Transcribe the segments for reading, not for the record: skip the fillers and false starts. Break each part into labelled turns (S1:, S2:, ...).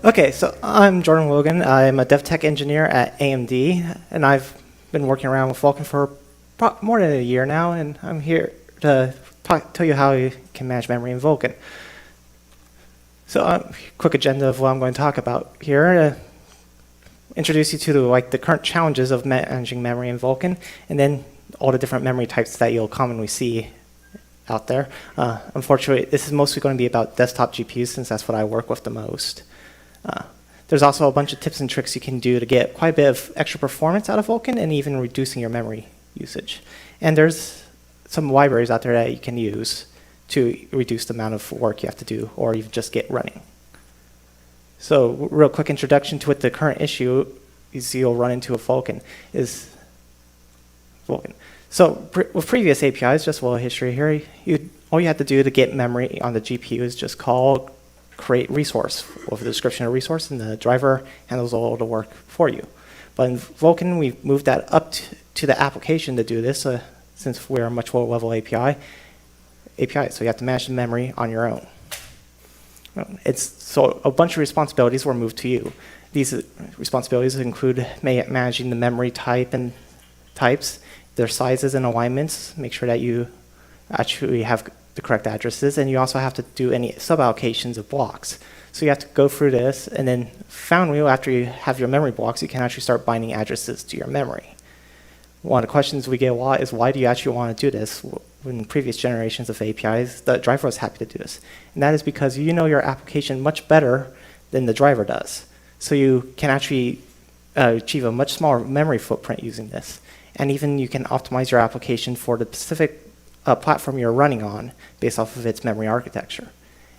S1: Okay, so I'm Jordan Logan. I'm a dev tech engineer at AMD, and I've been working around with Vulkan for more than a year now, and I'm here to tell you how you can manage memory in Vulkan. So, quick agenda of what I'm going to talk about here. Introduce you to the current challenges of managing memory in Vulkan, and then all the different memory types that you'll commonly see out there. Unfortunately, this is mostly going to be about desktop GPUs since that's what I work with the most. There's also a bunch of tips and tricks you can do to get quite a bit of extra performance out of Vulkan and even reducing your memory usage. And there's some libraries out there that you can use to reduce the amount of work you have to do or even just get running. So real quick introduction to what the current issue is you'll run into with Vulkan is Vulkan. So with previous APIs, just a little history here, all you have to do to get memory on the GPU is just call create resource with a description of resource, and the driver handles all the work for you. But in Vulkan, we've moved that up to the application to do this, since we're a much lower level API, so you have to manage the memory on your own. So a bunch of responsibilities were moved to you. These responsibilities include managing the memory type and types, their sizes and alignments, make sure that you actually have the correct addresses, and you also have to do any sub-allocations of blocks. So you have to go through this, and then finally, after you have your memory blocks, you can actually start binding addresses to your memory. One of the questions we get a lot is, why do you actually want to do this? In previous generations of APIs, the driver was happy to do this. And that is because you know your application much better than the driver does. So you can actually achieve a much smaller memory footprint using this. And even you can optimize your application for the specific platform you're running on based off of its memory architecture.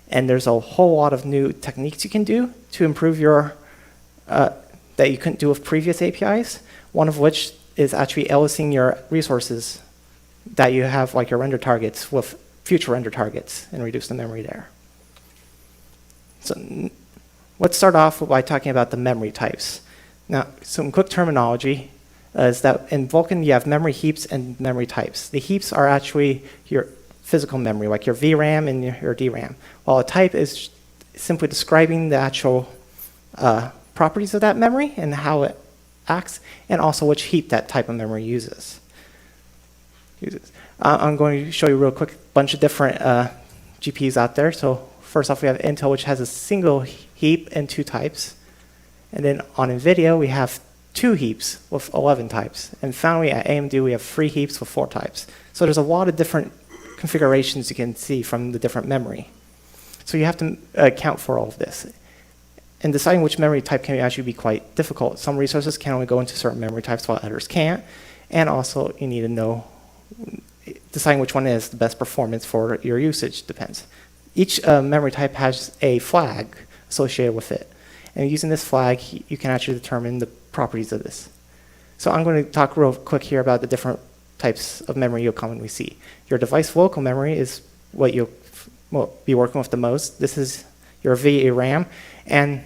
S1: And there's a whole lot of new techniques you can do to improve your, that you couldn't do with previous APIs, one of which is actually aliasing your resources that you have, like your render targets, with future render targets and reduce the memory there. So let's start off by talking about the memory types. Now, some quick terminology is that in Vulkan, you have memory heaps and memory types. The heaps are actually your physical memory, like your VRAM and your DRAM, while a type is simply describing the actual properties of that memory and how it acts, and also which heap that type of memory uses. I'm going to show you real quick a bunch of different GPUs out there. So first off, we have Intel, which has a single heap and 2 types. And then on NVIDIA, we have 2 heaps with 11 types. And finally, at AMD, we have 3 heaps with 4 types. So there's a lot of different configurations you can see from the different memory. So you have to account for all of this. And deciding which memory type can actually be quite difficult. Some resources can only go into certain memory types while others can't. And also, you need to know, deciding which one is the best performance for your usage depends. Each memory type has a flag associated with it. And using this flag, you can actually determine the properties of this. So I'm going to talk real quick here about the different types of memory you'll commonly see. Your device local memory is what you'll be working with the most. This is your VRAM, and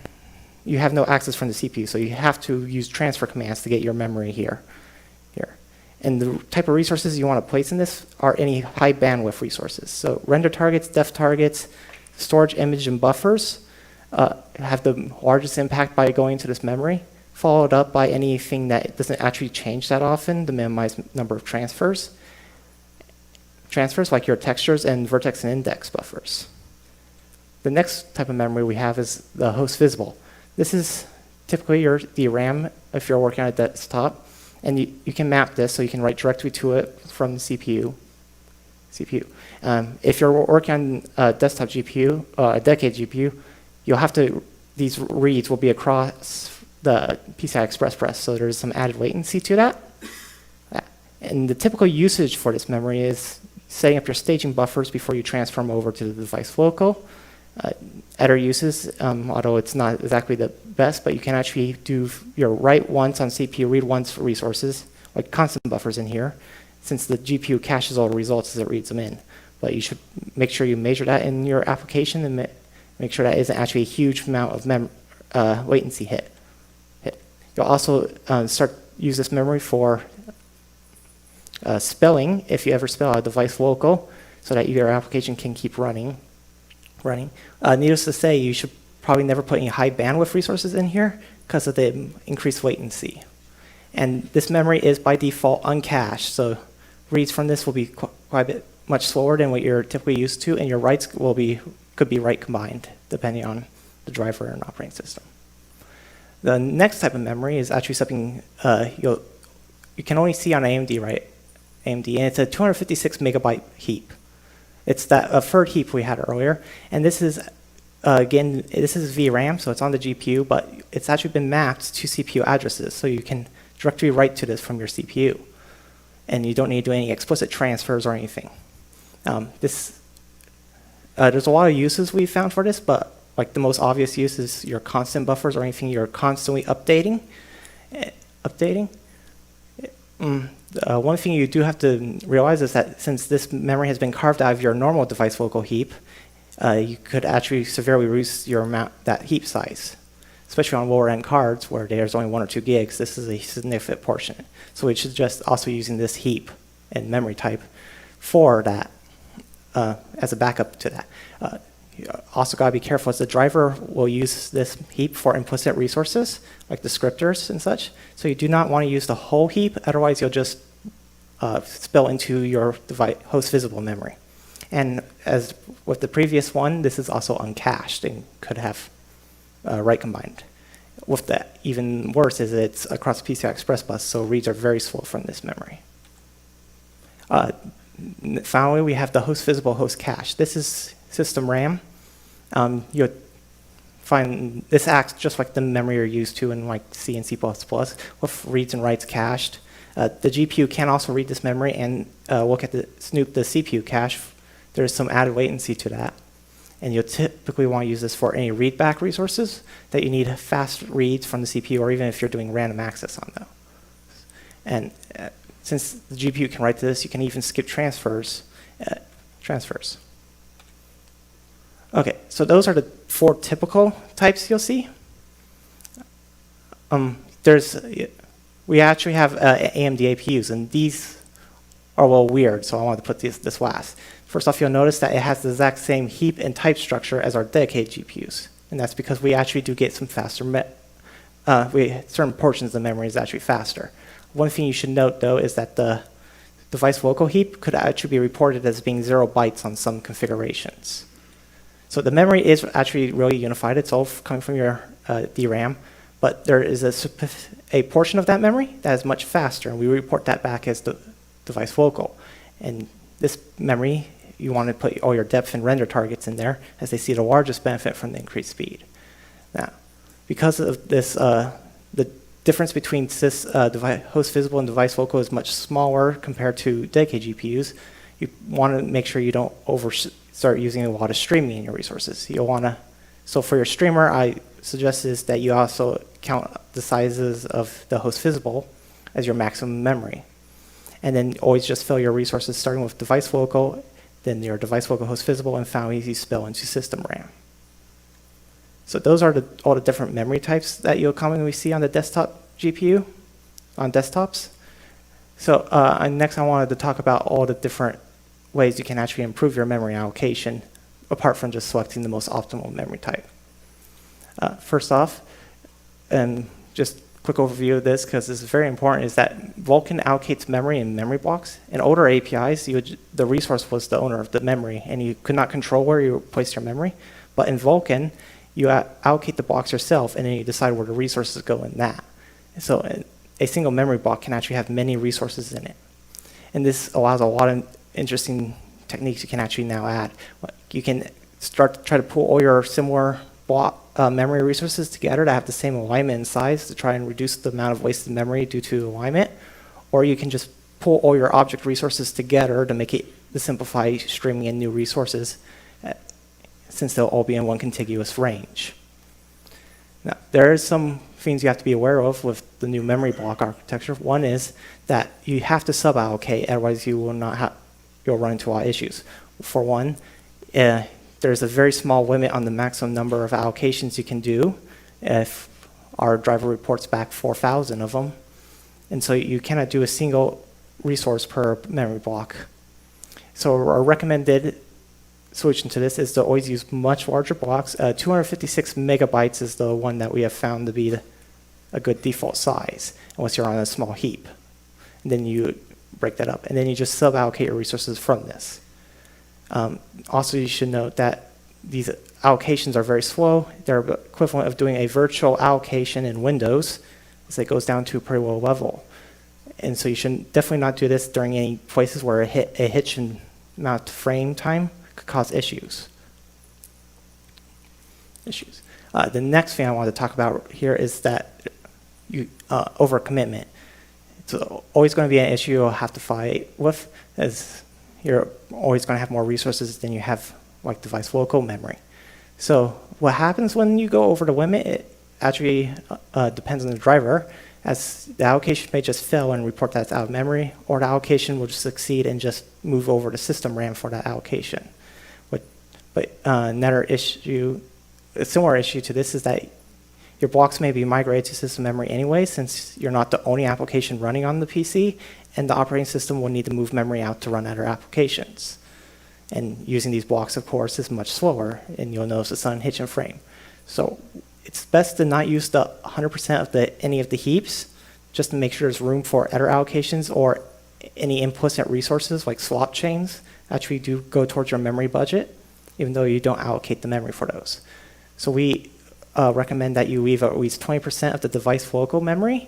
S1: you have no access from the CPU, so you have to use transfer commands to get your memory here. And the type of resources you want to place in this are any high bandwidth resources. So render targets, depth targets, storage, image, and buffers have the largest impact by going into this memory, followed up by anything that doesn't actually change that often to minimize number of transfers. Transfers like your textures and vertex and index buffers. The next type of memory we have is the host visible. This is typically your DRAM if you're working on a desktop. And you can map this so you can write directly to it from the CPU. If you're working on a desktop GPU, a dedicated GPU, you'll have to, these reads will be across the PCI Express press, so there's some added latency to that. And the typical usage for this memory is setting up your staging buffers before you transfer them over to the device local. Other uses, although it's not exactly the best, but you can actually do your write once on CPU, read once for resources, like constant buffers in here, since the GPU caches all the results as it reads them in. But you should make sure you measure that in your application and make sure that isn't actually a huge amount of latency hit. You'll also use this memory for spelling, if you ever spell a device local, so that your application can keep running. Needless to say, you should probably never put any high bandwidth resources in here because of the increased latency. And this memory is by default uncached, so reads from this will be quite a bit much slower than what you're typically used to, and your writes could be write combined, depending on the driver and operating system. The next type of memory is actually something you can only see on AMD, right? AMD, and it's a 256 megabyte heap. It's that third heap we had earlier, and this is again, this is VRAM, so it's on the GPU, but it's actually been mapped to CPU addresses, so you can directly write to this from your CPU, and you don't need to do any explicit transfers or anything. There's a lot of uses we found for this, but like the most obvious use is your constant buffers or anything you're constantly updating. One thing you do have to realize is that since this memory has been carved out of your normal device local heap, you could actually severely reduce that heap size, especially on lower end cards where there's only 1 or 2 gigs. This is a significant portion. So we should just also using this heap and memory type for that as a backup to that. You also got to be careful as the driver will use this heap for implicit resources like descriptors and such. So you do not want to use the whole heap, otherwise you'll just spill into your device host visible memory. And as with the previous one, this is also uncached and could have write combined. With that, even worse is it's across PCI Express bus, so reads are very slow from this memory. Finally, we have the host visible host cache. This is system RAM. You'll find this acts just like the memory you're used to in like C and C++ with reads and writes cached. The GPU can also read this memory and snoop the CPU cache. There's some added latency to that. And you'll typically want to use this for any readback resources that you need fast reads from the CPU, or even if you're doing random access on them. And since the GPU can write to this, you can even skip transfers. Okay, so those are the 4 typical types you'll see. We actually have AMD APUs, and these are a little weird, so I wanted to put this last. First off, you'll notice that it has the exact same heap and type structure as our dedicated GPUs, and that's because we actually do get some faster, certain portions of the memory is actually faster. One thing you should note, though, is that the device local heap could actually be reported as being 0 bytes on some configurations. So the memory is actually really unified. It's all coming from your DRAM, but there is a portion of that memory that is much faster, and we report that back as the device local. And this memory, you want to put all your depth and render targets in there, as they see the largest benefit from the increased speed. Now, because of this, the difference between host visible and device local is much smaller compared to dedicated GPUs. You want to make sure you don't start using a lot of streaming in your resources. You'll want to, so for your streamer, I suggest is that you also count the sizes of the host visible as your maximum memory. And then always just fill your resources starting with device local, then your device local host visible, and finally you spill into system RAM. So those are all the different memory types that you'll commonly see on the desktop GPU, on desktops. So next I wanted to talk about all the different ways you can actually improve your memory allocation, apart from just selecting the most optimal memory type. First off, and just quick overview of this, because this is very important, is that Vulkan allocates memory in memory blocks. In older APIs, the resource was the owner of the memory, and you could not control where you place your memory. But in Vulkan, you allocate the blocks yourself, and then you decide where the resources go in that. So a single memory block can actually have many resources in it. And this allows a lot of interesting techniques you can actually now add. You can start to try to pull all your similar block memory resources together that have the same alignment and size to try and reduce the amount of wasted memory due to alignment. Or you can just pull all your object resources together to make it to simplify streaming in new resources, since they'll all be in one contiguous range. Now, there are some things you have to be aware of with the new memory block architecture. One is that you have to sub-allocate, otherwise you'll run into a lot of issues. For one, there's a very small limit on the maximum number of allocations you can do. If our driver reports back 4,000 of them, and so you cannot do a single resource per memory block. So our recommended solution to this is to always use much larger blocks. 256 megabytes is the one that we have found to be a good default size, unless you're on a small heap. And then you break that up, and then you just sub-allocate your resources from this. Also, you should note that these allocations are very slow. They're equivalent of doing a virtual allocation in Windows, as it goes down to a pretty low level. And so you should definitely not do this during any places where a hitch in amount of frame time could cause issues. The next thing I want to talk about here is that overcommitment. It's always going to be an issue you'll have to fight with, as you're always going to have more resources than you have like device local memory. So what happens when you go over the limit, it actually depends on the driver, as the allocation may just fail and report that it's out of memory, or the allocation will just succeed and just move over to system RAM for that allocation. But another issue, a similar issue to this, is that your blocks may be migrated to system memory anyway, since you're not the only application running on the PC, and the operating system will need to move memory out to run other applications. And using these blocks, of course, is much slower, and you'll notice it's on hitch and frame. So it's best to not use the 100% of any of the heaps, just to make sure there's room for other allocations or any implicit resources like swap chains actually do go towards your memory budget, even though you don't allocate the memory for those. So we recommend that you leave at least 20% of the device local memory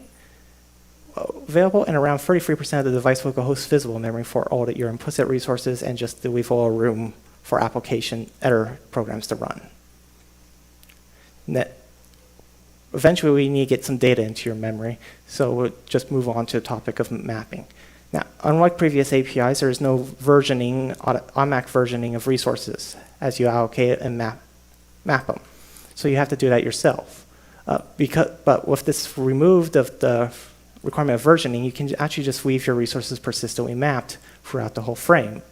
S1: available and around 33% of the device local host visible memory for all your implicit resources, and just to leave a little room for application other programs to run. Eventually, we need to get some data into your memory, so we'll just move on to the topic of mapping. Now, unlike previous APIs, there is no versioning, automatic versioning of resources as you allocate and map them. So you have to do that yourself. But with this removed of the requirement of versioning, you can actually just leave your resources persistently mapped throughout the whole frame,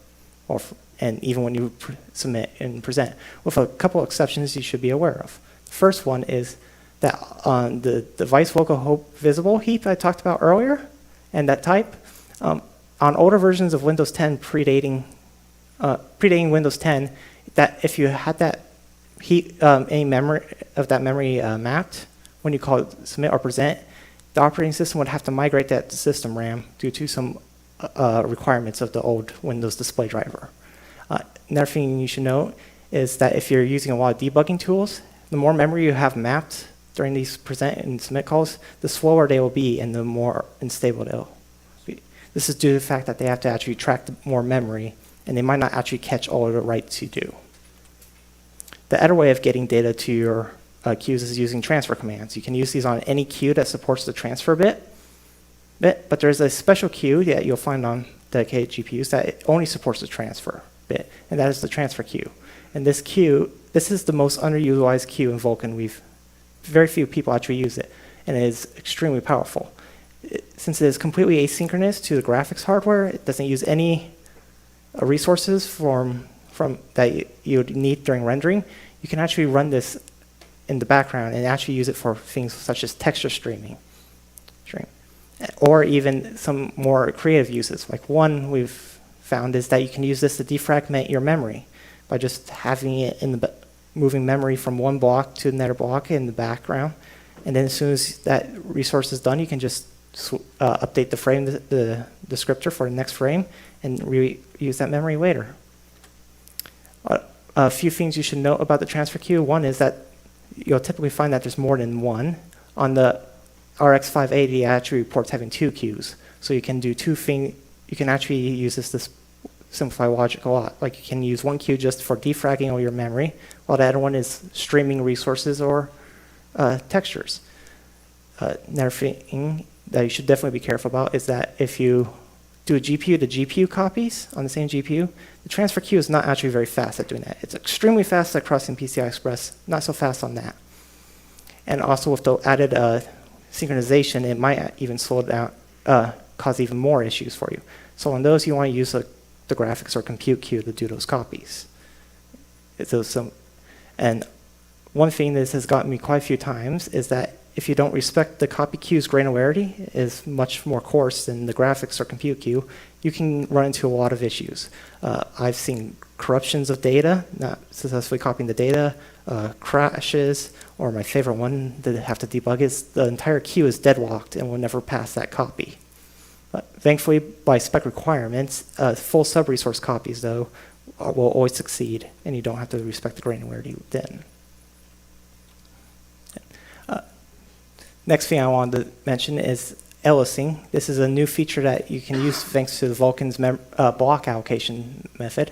S1: and even when you submit and present, with a couple of exceptions you should be aware of. The first one is that on the device local visible heap I talked about earlier, and that type, on older versions of Windows 10 predating Windows 10, that if you had that heap, any memory of that memory mapped, when you call it submit or present, the operating system would have to migrate that to system RAM due to some requirements of the old Windows display driver. Another thing you should note is that if you're using a lot of debugging tools, the more memory you have mapped during these present and submit calls, the slower they will be and the more unstable they'll be. This is due to the fact that they have to actually track more memory, and they might not actually catch all of the writes you do. The other way of getting data to your queues is using transfer commands. You can use these on any queue that supports the transfer bit, but there's a special queue that you'll find on dedicated GPUs that only supports the transfer bit, and that is the transfer queue. And this queue, this is the most underutilized queue in Vulkan. Very few people actually use it, and it is extremely powerful. Since it is completely asynchronous to the graphics hardware, it doesn't use any resources from that you would need during rendering. You can actually run this in the background and actually use it for things such as texture streaming, or even some more creative uses. Like one we've found is that you can use this to defragment your memory by just having it in the moving memory from one block to another block in the background, and then as soon as that resource is done, you can just update the frame, the descriptor for the next frame, and reuse that memory later. A few things you should note about the transfer queue. One is that you'll typically find that there's more than one. On the RX 580, it actually reports having two queues. So you can do two things. You can actually use this to simplify logic a lot. Like you can use one queue just for defragging all your memory, while the other one is streaming resources or textures. Another thing that you should definitely be careful about is that if you do a GPU to GPU copies on the same GPU, the transfer queue is not actually very fast at doing that. It's extremely fast at crossing PCI Express, not so fast on that. And also with the added synchronization, it might even slow down, cause even more issues for you. So on those, you want to use the graphics or compute queue to do those copies. And one thing that has gotten me quite a few times is that if you don't respect the copy queue's granularity is much more coarse than the graphics or compute queue, you can run into a lot of issues. I've seen corruptions of data, not successfully copying the data, crashes, or my favorite one that I have to debug is the entire queue is deadlocked and will never pass that copy. Thankfully, by spec requirements, full sub-resource copies, though, will always succeed, and you don't have to respect the granularity within. Next thing I wanted to mention is aliasing. This is a new feature that you can use thanks to the Vulkan's block allocation method,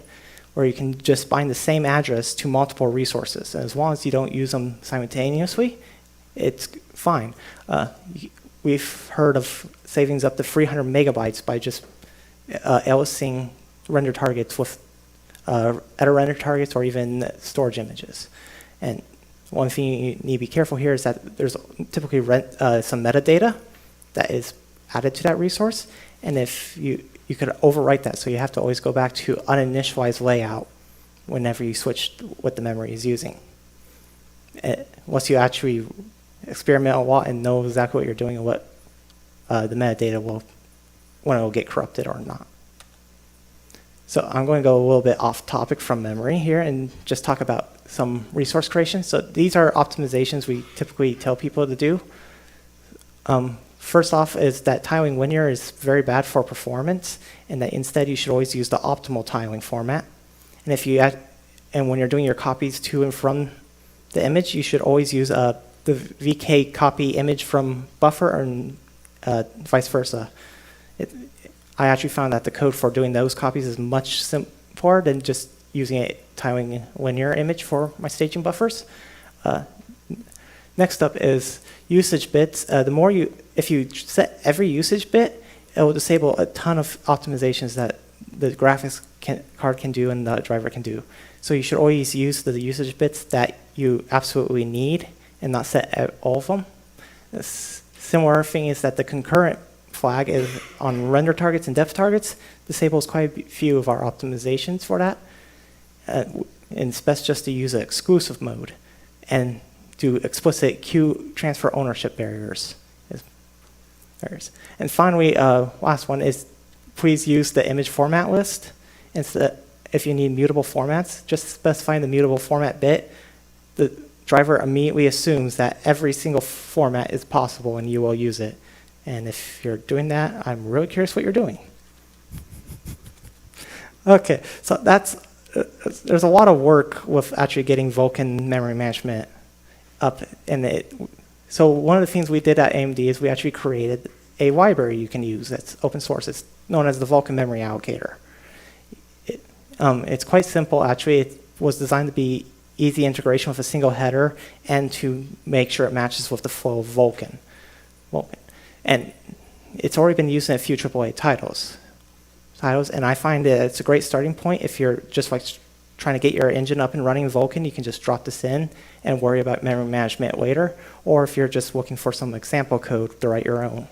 S1: where you can just bind the same address to multiple resources. And as long as you don't use them simultaneously, it's fine. We've heard of savings up to 300 megabytes by just aliasing render targets with edit render targets or even storage images. And one thing you need to be careful here is that there's typically some metadata that is added to that resource, and if you could overwrite that, so you have to always go back to uninitialized layout whenever you switch what the memory is using. Once you actually experiment a lot and know exactly what you're doing and what the metadata when it will get corrupted or not. So I'm going to go a little bit off topic from memory here and just talk about some resource creation. So these are optimizations we typically tell people to do. First off is that tiling linear is very bad for performance, and that instead you should always use the optimal tiling format. And when you're doing your copies to and from the image, you should always use the VK copy image from buffer and vice versa. I actually found that the code for doing those copies is much simpler than just using a tiling linear image for my staging buffers. Next up is usage bits. If you set every usage bit, it will disable a ton of optimizations that the graphics card can do and the driver can do. So you should always use the usage bits that you absolutely need and not set all of them. A similar thing is that the concurrent flag is on render targets and depth targets, disables quite a few of our optimizations for that. And it's best just to use an exclusive mode and do explicit queue transfer ownership barriers. And finally, last one is please use the image format list. If you need mutable formats, just specifying the mutable format bit. The driver immediately assumes that every single format is possible and you will use it. And if you're doing that, I'm really curious what you're doing. Okay, so there's a lot of work with actually getting Vulkan memory management up. So one of the things we did at AMD is we actually created a library you can use that's open source. It's known as the Vulkan Memory Allocator. It's quite simple, actually. It was designed to be easy integration with a single header and to make sure it matches with the flow of Vulkan. And it's already been used in a few AAA titles, and I find that it's a great starting point if you're just like trying to get your engine up and running in Vulkan. You can just drop this in and worry about memory management later, or if you're just looking for some example code to write your own.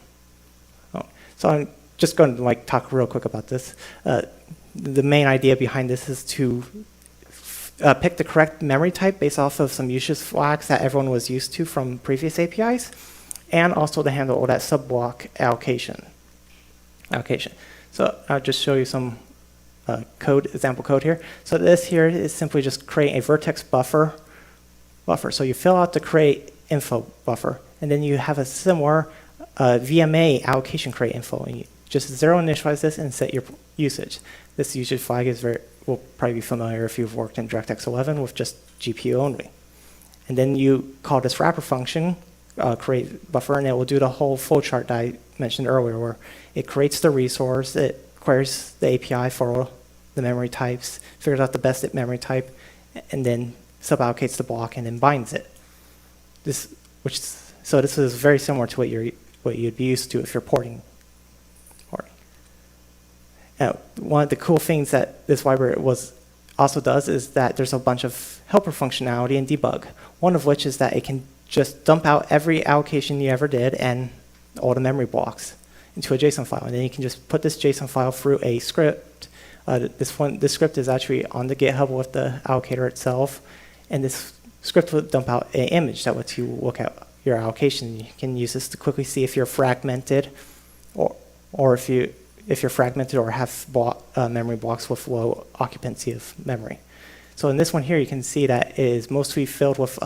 S1: So I'm just going to talk real quick about this. The main idea behind this is to pick the correct memory type based off of some usage flags that everyone was used to from previous APIs, and also to handle all that sub-block allocation. So I'll just show you some example code here. So this here is simply just creating a vertex buffer. So you fill out the create info buffer, and then you have a similar VMA allocation create info, and you just zero initialize this and set your usage. This usage flag will probably be familiar if you've worked in DirectX 11 with just GPU only. And then you call this wrapper function, create buffer, and it will do the whole flowchart that I mentioned earlier, where it creates the resource, it queries the API for the memory types, figures out the best memory type, and then sub-allocates the block and then binds it. So this is very similar to what you'd be used to if you're porting. One of the cool things that this library also does is that there's a bunch of helper functionality and debug. One of which is that it can just dump out every allocation you ever did and all the memory blocks into a JSON file. And then you can just put this JSON file through a script. This script is actually on the GitHub with the allocator itself. And this script will dump out an image that lets you look at your allocation. You can use this to quickly see if you're fragmented or if if you're fragmented or have memory blocks with low occupancy of memory. So in this one here, you can see that it is mostly filled with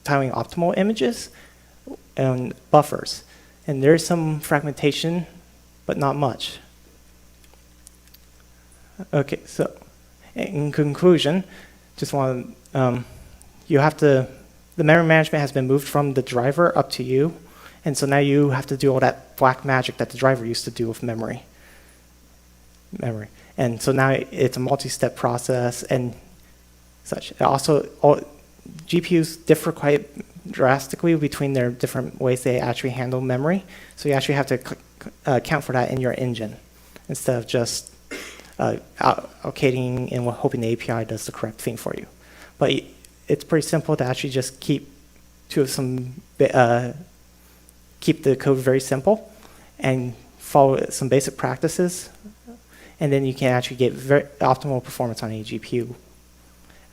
S1: tiling optimal images and buffers. And there is some fragmentation, but not much. Okay, so in conclusion, just want to, the memory management has been moved from the driver up to you. And so now you have to do all that black magic that the driver used to do with memory. And so now it's a multi-step process and such. Also, all GPUs differ quite drastically between their different ways they actually handle memory. So you actually have to account for that in your engine instead of just allocating and hoping the API does the correct thing for you. But it's pretty simple to actually just keep the code very simple and follow some basic practices, and then you can actually get very optimal performance on a GPU.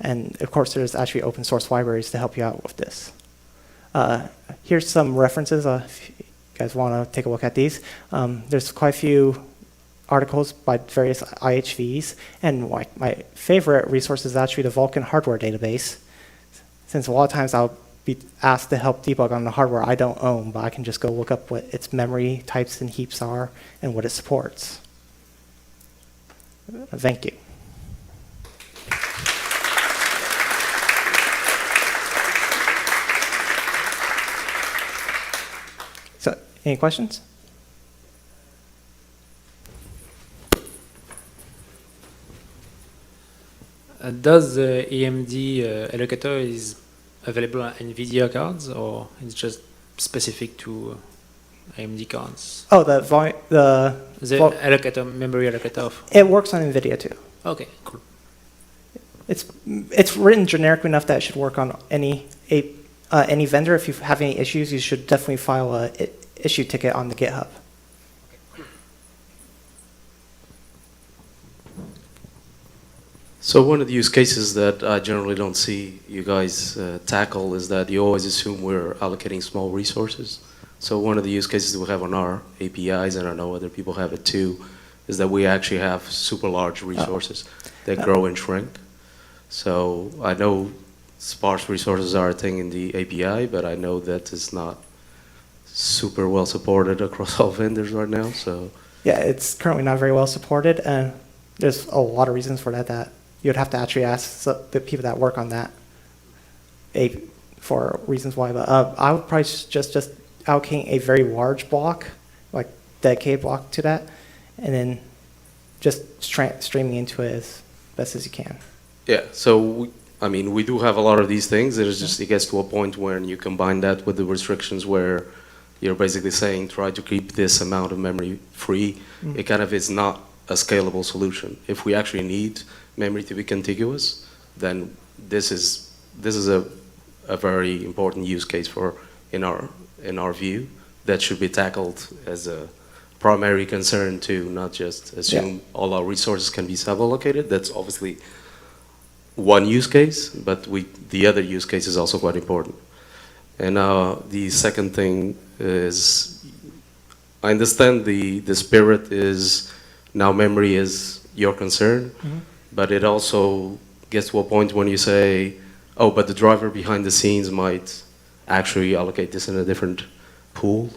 S1: And of course, there's actually open source libraries to help you out with this. Here's some references if you guys want to take a look at these. There's quite a few articles by various IHVs, and my favorite resource is actually the Vulkan hardware database, since a lot of times I'll be asked to help debug on the hardware I don't own, but I can just go look up what its memory types and heaps are and what it supports. Thank you. So, any questions?
S2: Does the AMD allocator is available on NVIDIA cards, or it's just specific to AMD cards?
S1: Oh, the
S2: allocator, memory allocator.
S1: It works on NVIDIA too.
S2: Okay, cool.
S1: It's written generic enough that it should work on any vendor. If you have any issues, you should definitely file a issue ticket on the GitHub.
S3: So one of the use cases that I generally don't see you guys tackle is that you always assume we're allocating small resources. So one of the use cases we have on our APIs, and I know other people have it too, is that we actually have super large resources that grow and shrink. So I know sparse resources are a thing in the API, but I know that is not super well supported across all vendors right now. So
S1: yeah, it's currently not very well supported, and there's a lot of reasons for that you'd have to actually ask the people that work on that for reasons why. But I would probably just allocate a very large block, like dedicated block to that, and then just streaming into it as best as you can.
S3: Yeah, so we do have a lot of these things. It gets to a point when you combine that with the restrictions where you're basically saying try to keep this amount of memory free. It kind of is not a scalable solution. If we actually need memory to be contiguous, then this is a very important use case in our view that should be tackled as a primary concern too, not just assume all our resources can be sub-allocated. That's obviously one use case, but the other use case is also quite important. And the second thing is, I understand the spirit is now memory is your concern, but it also gets to a point when you say, oh, but the driver behind the scenes might actually allocate this in a different pool.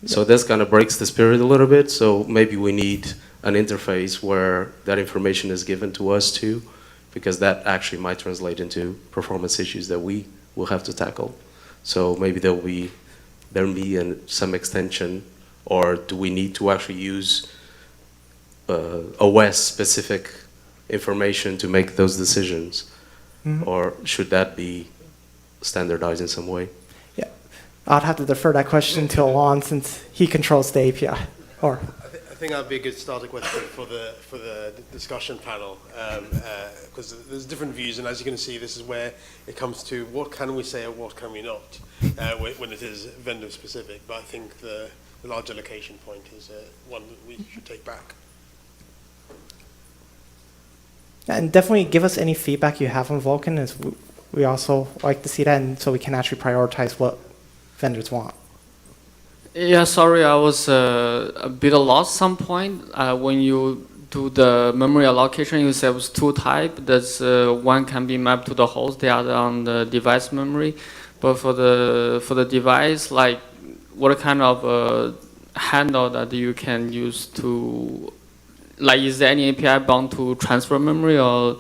S3: So this kind of breaks the spirit a little bit. So maybe we need an interface where that information is given to us too, because that actually might translate into performance issues that we will have to tackle. So maybe there'll be some extension, or do we need to actually use OS-specific information to make those decisions, or should that be standardized in some way? Yeah,
S1: I'd have to defer that question to Alon since he controls the API. Or
S4: I think that'd be a good starter question for the discussion panel, because there's different views, and as you can see, this is where it comes to what can we say and what can we not when it is vendor specific. But I think the large allocation point is one that we should take back.
S1: And definitely give us any feedback you have on Vulkan, as we also like to see that, and so we can actually prioritize what vendors want.
S5: Yeah, sorry, I was a bit lost some point. When you do the memory allocation, you said it was two types. That's one can be mapped to the host, the other on the device memory. But for the device, like what kind of handle that you can use to, like, is there any API bound to transfer memory or?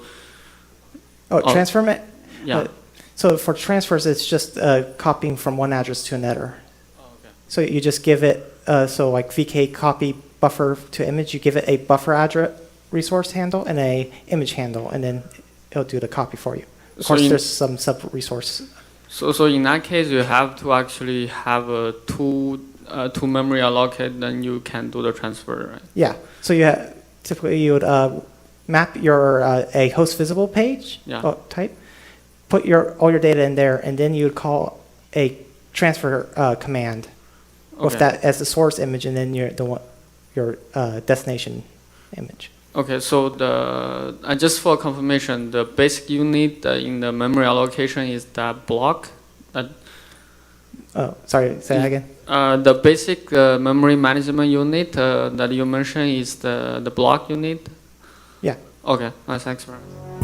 S1: Oh, transfer me?
S5: Yeah.
S1: So for transfers, it's just copying from one address to another.
S5: Oh, okay.
S1: So you just give it, so like VK copy buffer to image, you give it a buffer address resource handle and a image handle, and then it'll do the copy for you. Of course, there's some sub-resource.
S5: So in that case, you have to actually have two memory allocated, then you can do the transfer, right?
S1: Yeah. So typically you would map your a host visible page type, put all your data in there, and then you would call a transfer command with that as the source image, and then your destination image.
S5: Okay, so just for confirmation, the basic unit in the memory allocation is that block.
S1: Oh, sorry, say that again.
S5: The basic memory management unit that you mentioned is the block unit.
S1: Yeah.
S5: Okay, thanks very much.